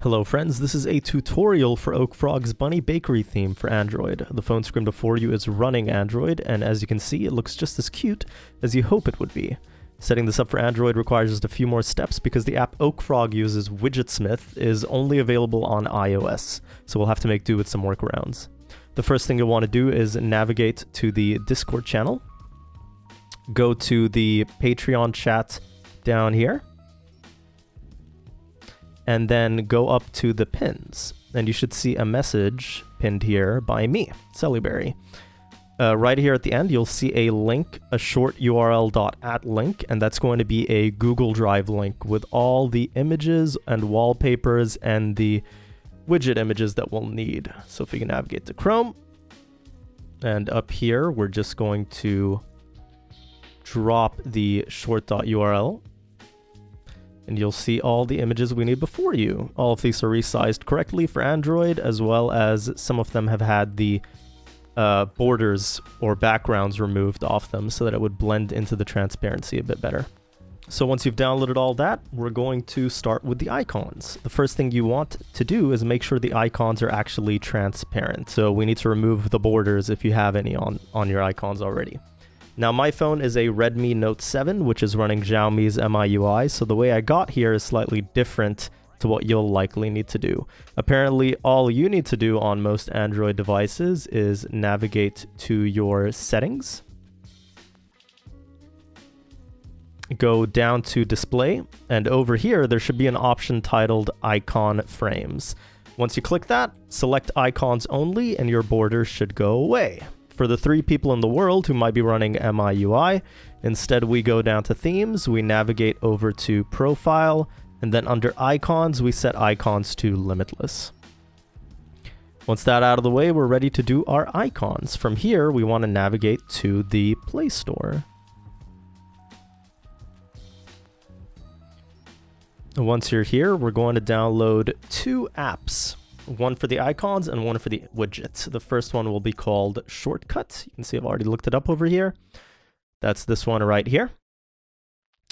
Hello friends, this is a tutorial for Oak Frog's Bunny Bakery theme for Android. The phone screen before you is running Android, and as you can see, it looks just as cute as you hope it would be. Setting this up for Android requires just a few more steps because the app Oak Frog uses Widgetsmith is only available on iOS, so we'll have to make do with some workarounds. The first thing you'll want to do is navigate to the Discord channel, go to the Patreon chat down here, and then go up to the pins, and you should see a message pinned here by me, Cellybeary. Right here at the end, you'll see a link, a short URL.at link, and that's going to be a Google Drive link with all the images and wallpapers and the widget images that we'll need. So if we can navigate to Chrome, and up here, we're just going to drop the short.url. And you'll see all the images we need before you. All of these are resized correctly for Android, as well as some of them have had the borders or backgrounds removed off them so that it would blend into the transparency a bit better. So once you've downloaded all that, we're going to start with the icons. The first thing you want to do is make sure the icons are actually transparent. So we need to remove the borders if you have any on your icons already. Now my phone is a Redmi Note 7, which is running Xiaomi's MIUI, so the way I got here is slightly different to what you'll likely need to do. Apparently, all you need to do on most Android devices is navigate to your settings, go down to display, and over here there should be an option titled Icon Frames. Once you click that, select icons only and your borders should go away. For the 3 people in the world who might be running MIUI, instead we go down to themes, we navigate over to profile, and then under icons, we set icons to limitless. Once that's out of the way, we're ready to do our icons. From here, we want to navigate to the Play Store. Once you're here, we're going to download 2 apps. One for the icons and one for the widgets. The first one will be called Shortcut. You can see I've already looked it up over here. That's this one right here.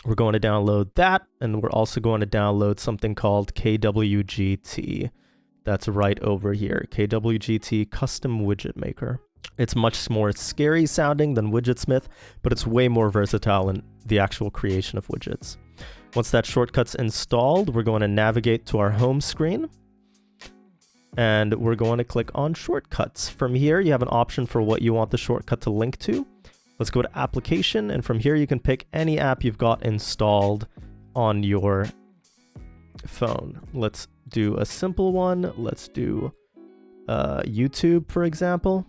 We're going to download that, and we're also going to download something called KWGT. That's right over here. KWGT Custom Widget Maker. It's much more scary sounding than Widgetsmith, but it's way more versatile in the actual creation of widgets. Once that shortcut's installed, we're going to navigate to our home screen. And we're going to click on shortcuts. From here, you have an option for what you want the shortcut to link to. Let's go to application, and from here you can pick any app you've got installed on your phone. Let's do a simple one. Let's do YouTube, for example,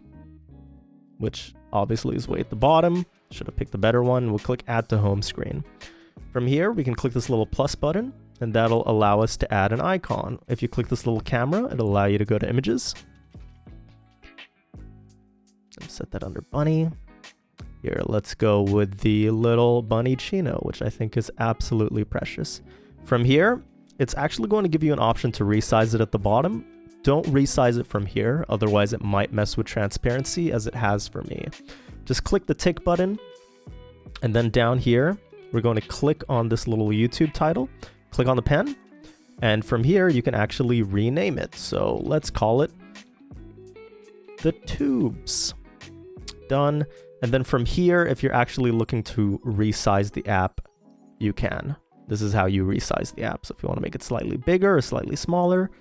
which obviously is way at the bottom. Should have picked the better one. We'll click add to home screen. From here, we can click this little plus button, and that'll allow us to add an icon. If you click this little camera, it'll allow you to go to images. And set that under bunny. Here, let's go with the little bunny chino, which I think is absolutely precious. From here, it's actually going to give you an option to resize it at the bottom. Don't resize it from here, otherwise it might mess with transparency as it has for me. Just click the tick button, and then down here, we're going to click on this little YouTube title. Click on the pen, and from here you can actually rename it. So let's call it The Tubes. Done. And then from here, if you're actually looking to resize the app, you can. This is how you resize the app. So if you want to make it slightly bigger or slightly smaller,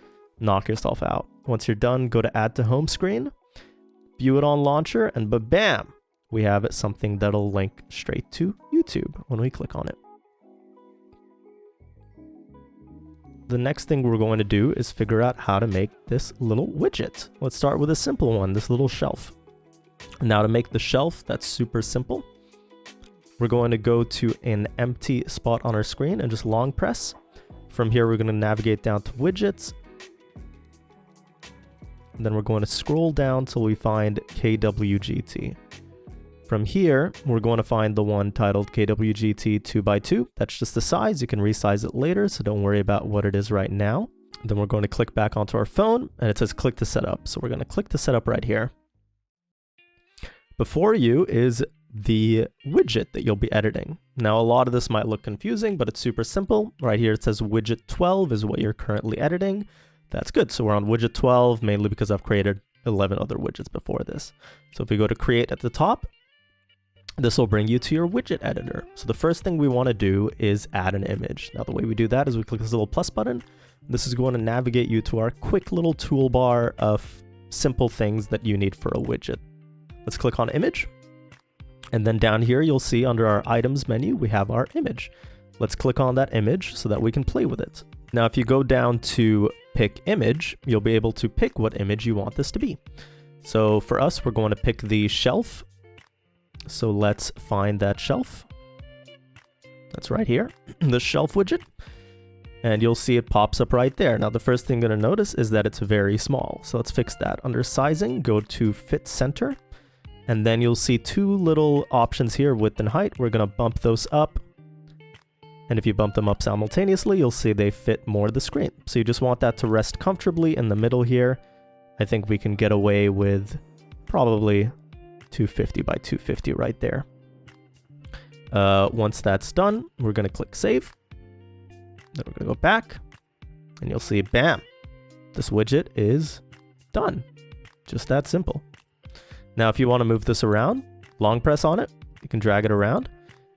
knock yourself out. Once you're done, go to add to home screen, view it on launcher, and bam, we have something that'll link straight to YouTube when we click on it. The next thing we're going to do is figure out how to make this little widget. Let's start with a simple one, this little shelf. Now to make the shelf, that's super simple. We're going to go to an empty spot on our screen and just long press. From here, we're going to navigate down to widgets. And then we're going to scroll down till we find KWGT. From here, we're going to find the one titled KWGT 2x2. That's just the size. You can resize it later, so don't worry about what it is right now. Then we're going to click back onto our phone, and it says click to set up. So we're going to click to set up right here. Before you is the widget that you'll be editing. Now, a lot of this might look confusing, but it's super simple. Right here, it says widget 12 is what you're currently editing. That's good. So we're on widget 12, mainly because I've created 11 other widgets before this. So if we go to create at the top, this will bring you to your widget editor. So the first thing we want to do is add an image. Now the way we do that is we click this little plus button. This is going to navigate you to our quick little toolbar of simple things that you need for a widget. Let's click on image. And then down here, you'll see under our items menu, we have our image. Let's click on that image so that we can play with it. Now, if you go down to pick image, you'll be able to pick what image you want this to be. So for us, we're going to pick the shelf. So let's find that shelf. That's right here, the shelf widget. And you'll see it pops up right there. Now, the first thing you're going to notice is that it's very small. So let's fix that. Under sizing, go to fit center. And then you'll see two little options here, width and height. We're going to bump those up. And if you bump them up simultaneously, you'll see they fit more of the screen. So you just want that to rest comfortably in the middle here. I think we can get away with probably 250 by 250 right there. Once that's done, we're going to click save. Then we're going to go back and you'll see, bam, this widget is done. Just that simple. Now, if you want to move this around, long press on it, you can drag it around.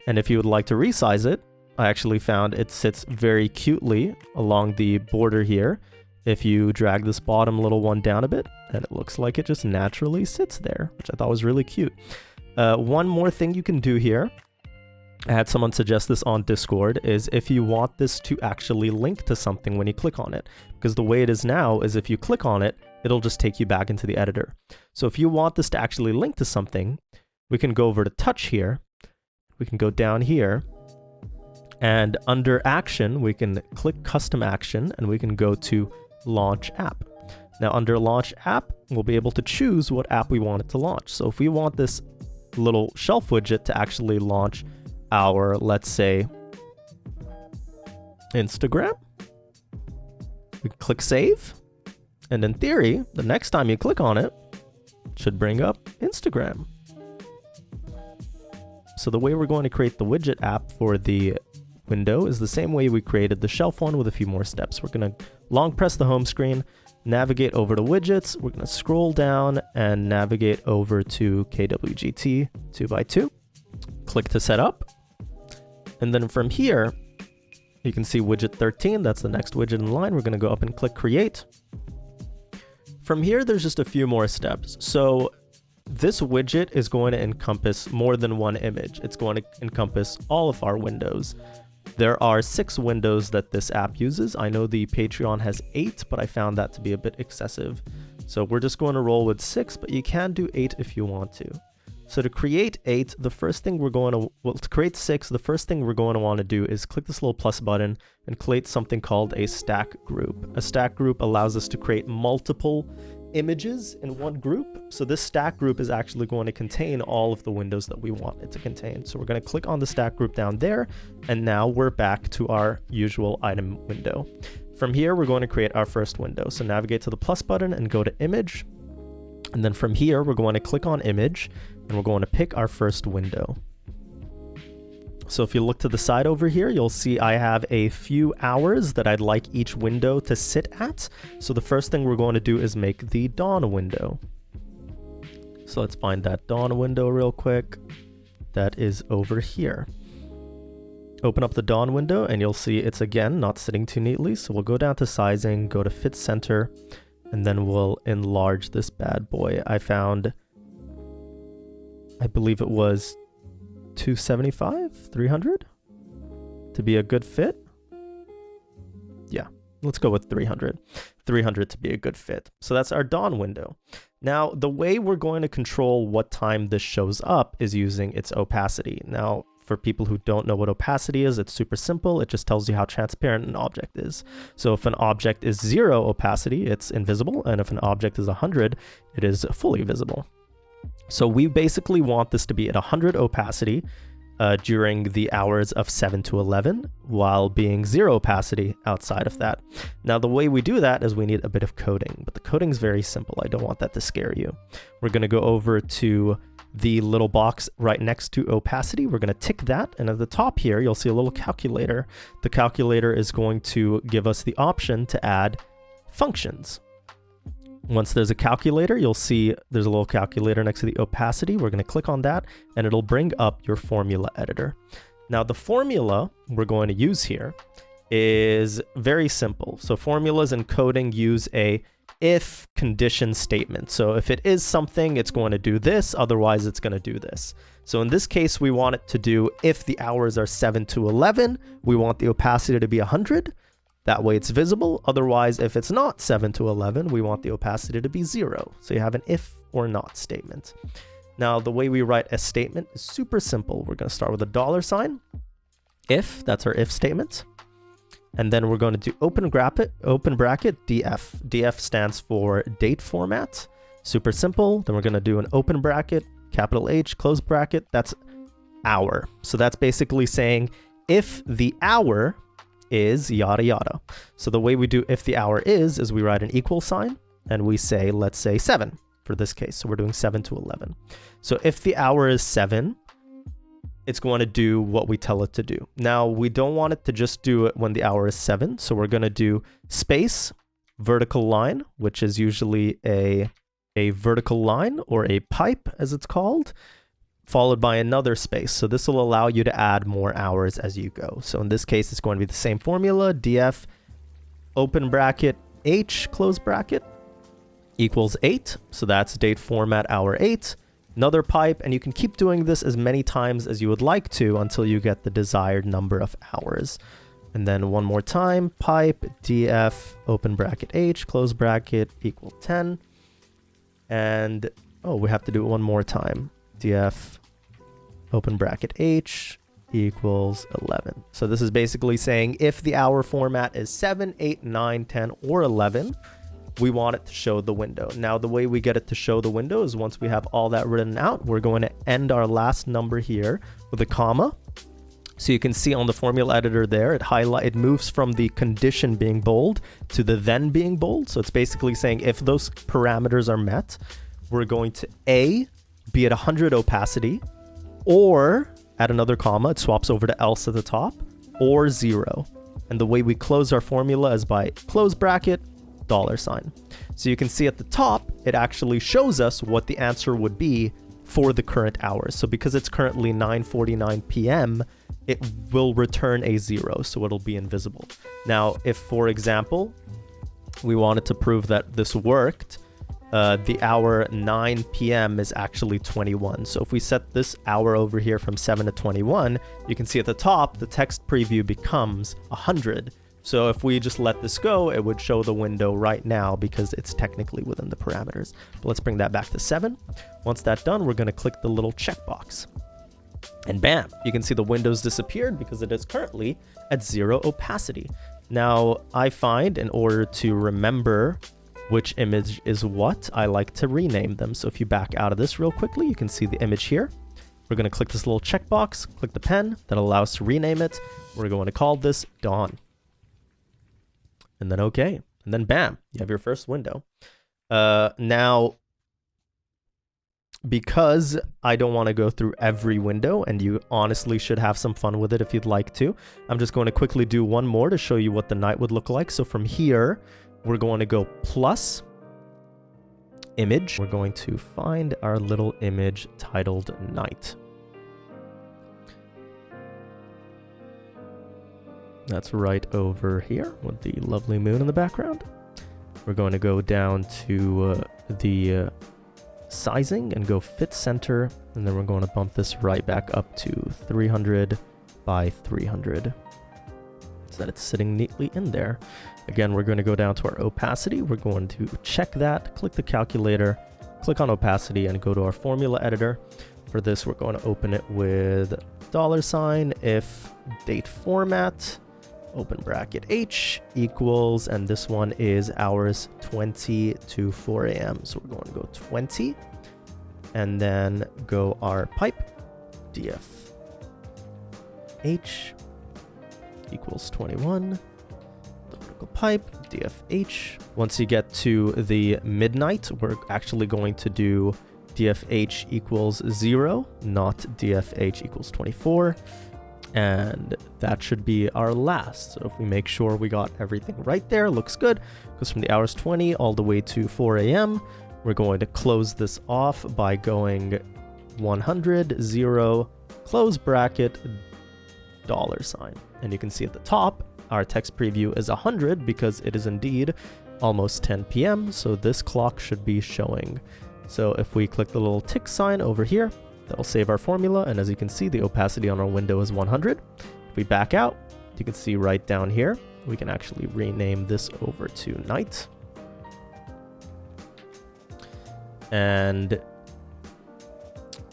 And if you would like to resize it, I actually found it sits very cutely along the border here. If you drag this bottom little one down a bit, and it looks like it just naturally sits there, which I thought was really cute. One more thing you can do here, I had someone suggest this on Discord, is if you want this to actually link to something when you click on it. Because the way it is now is if you click on it, it'll just take you back into the editor. So if you want this to actually link to something, we can go over to touch here. We can go down here. And under action, we can click custom action and we can go to launch app. Now under launch app, we'll be able to choose what app we want it to launch. So if we want this little shelf widget to actually launch our, let's say, Instagram, we click save. And in theory, the next time you click on it, it should bring up Instagram. So the way we're going to create the widget app for the window is the same way we created the shelf one with a few more steps. We're going to long press the home screen, navigate over to widgets. We're going to scroll down and navigate over to KWGT 2x2. Click to set up. And then from here, you can see widget 13. That's the next widget in line. We're going to go up and click create. From here, there's just a few more steps. So this widget is going to encompass more than one image. It's going to encompass all of our windows. There are 6 windows that this app uses. I know the Patreon has 8, but I found that to be a bit excessive. So we're just going to roll with 6, but you can do 8 if you want to. So to create 8, the first thing we're going to, well, to create 6, the first thing we're going to want to do is click this little plus button and create something called a stack group. A stack group allows us to create multiple images in one group. So this stack group is actually going to contain all of the windows that we want it to contain. So we're going to click on the stack group down there, and now we're back to our usual item window. From here, we're going to create our first window. So navigate to the plus button and go to image. And then from here, we're going to click on image, and we're going to pick our first window. So if you look to the side over here, you'll see I have a few hours that I'd like each window to sit at. So the first thing we're going to do is make the dawn window. So let's find that dawn window real quick. That is over here. Open up the dawn window and you'll see it's again not sitting too neatly. So we'll go down to sizing, go to fit center, and then we'll enlarge this bad boy. I found, I believe it was 275, 300 to be a good fit. Yeah, let's go with 300 to be a good fit. So that's our dawn window. Now, the way we're going to control what time this shows up is using its opacity. Now, for people who don't know what opacity is, it's super simple. It just tells you how transparent an object is. So if an object is 0 opacity, it's invisible. And if an object is 100, it is fully visible. So we basically want this to be at 100 opacity during the hours of 7 to 11, while being 0 opacity outside of that. Now, the way we do that is we need a bit of coding, but the coding is very simple. I don't want that to scare you. We're going to go over to the little box right next to opacity. We're going to tick that, and at the top here, you'll see a little calculator. The calculator is going to give us the option to add functions. Once there's a calculator, you'll see there's a little calculator next to the opacity. We're going to click on that, and it'll bring up your formula editor. Now, the formula we're going to use here is very simple. So formulas in coding use a if condition statement. So if it is something, it's going to do this, otherwise it's going to do this. So in this case, we want it to do, if the hours are 7 to 11, we want the opacity to be 100. That way it's visible. Otherwise, if it's not 7 to 11, we want the opacity to be 0. So you have an if or not statement. Now, the way we write a statement is super simple. We're going to start with a $sign. If, that's our if statement. And then we're going to do open bracket, df. df stands for date format. Super simple. Then we're going to do an open bracket, capital H, close bracket. That's hour. So that's basically saying if the hour is yada yada. So the way we do if the hour is we write an equal sign and we say, let's say 7 for this case. So we're doing 7 to 11. So if the hour is 7, it's going to do what we tell it to do. Now, we don't want it to just do it when the hour is 7. So we're going to do space, vertical line, which is usually a vertical line or a pipe as it's called, followed by another space. So this will allow you to add more hours as you go. So in this case, it's going to be the same formula, df open bracket h close bracket equals 8. So that's date format hour 8. Another pipe, and you can keep doing this as many times as you would like to until you get the desired number of hours. And then one more time, pipe df open bracket h close bracket equal 10. And oh, we have to do it one more time. df open bracket h equals 11. So this is basically saying if the hour format is 7, 8, 9, 10, or 11, we want it to show the window. Now, the way we get it to show the window is once we have all that written out, we're going to end our last number here with a comma. So you can see on the formula editor there, it moves from the condition being bold to the then being bold. So it's basically saying if those parameters are met, we're going to A, be at 100 opacity, or add another comma, it swaps over to else at the top, or 0. And the way we close our formula is by close bracket, $sign. So you can see at the top, it actually shows us what the answer would be for the current hours. So because it's currently 9:49 p.m., it will return a 0, so it'll be invisible. Now, if, for example, we wanted to prove that this worked, the hour 9 p.m. is actually 21. So if we set this hour over here from 7 to 21, you can see at the top, the text preview becomes 100. So if we just let this go, it would show the window right now because it's technically within the parameters. But let's bring that back to 7. Once that's done, we're going to click the little checkbox. And bam, you can see the window's disappeared because it is currently at 0 opacity. Now, I find in order to remember which image is what, I like to rename them. So if you back out of this real quickly, you can see the image here. We're going to click this little checkbox, click the pen, that allows us to rename it. We're going to call this Dawn. And then okay, and then bam, you have your first window. Now, because I don't want to go through every window, and you honestly should have some fun with it if you'd like to, I'm just going to quickly do one more to show you what the night would look like. So from here, we're going to go plus image. We're going to find our little image titled night. That's right over here with the lovely moon in the background. We're going to go down to the sizing and go fit center, and then we're going to bump this right back up to 300 by 300 so that it's sitting neatly in there. Again, we're going to go down to our opacity. We're going to check that, click the calculator, click on opacity, and go to our formula editor. For this, we're going to open it with $sign if date format open bracket h equals, and this one is hours 20 to 4 a.m. So we're going to go 20, and then go our pipe df h equals 21, the vertical pipe df h. Once you get to the midnight, we're actually going to do df h equals 0, not df h equals 24. And that should be our last. So if we make sure we got everything right there, looks good. Goes from the hours 20 all the way to 4 a.m. We're going to close this off by going 100, 0, close bracket, $. And you can see at the top, our text preview is 100 because it is indeed almost 10 p.m. So this clock should be showing. So if we click the little tick sign over here, that'll save our formula, and as you can see, the opacity on our window is 100. If we back out, you can see right down here, we can actually rename this over to night. And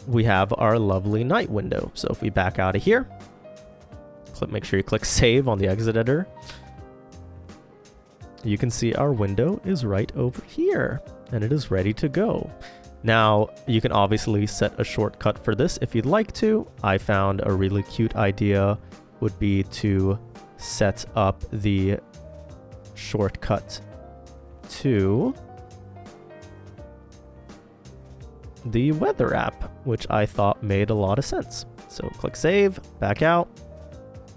we have our lovely night window. So if we back out of here, make sure you click save on the exit editor. You can see our window is right over here, and it is ready to go. Now, you can obviously set a shortcut for this if you'd like to. I found a really cute idea would be to set up the shortcut to the weather app, which I thought made a lot of sense. So click save, back out,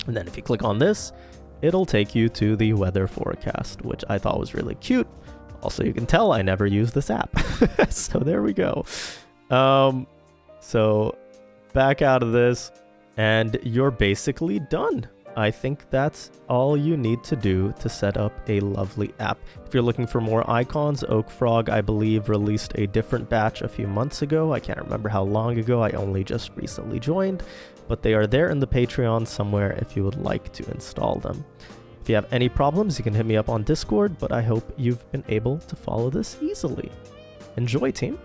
and then if you click on this, it'll take you to the weather forecast, which I thought was really cute. Also, you can tell I never use this app. So there we go. So back out of this, and you're basically done. I think that's all you need to do to set up a lovely app. If you're looking for more icons, Oak Frog, I believe, released a different batch a few months ago. I can't remember how long ago. I only just recently joined, but they are there in the Patreon somewhere if you would like to install them. If you have any problems, you can hit me up on Discord, but I hope you've been able to follow this easily. Enjoy, team!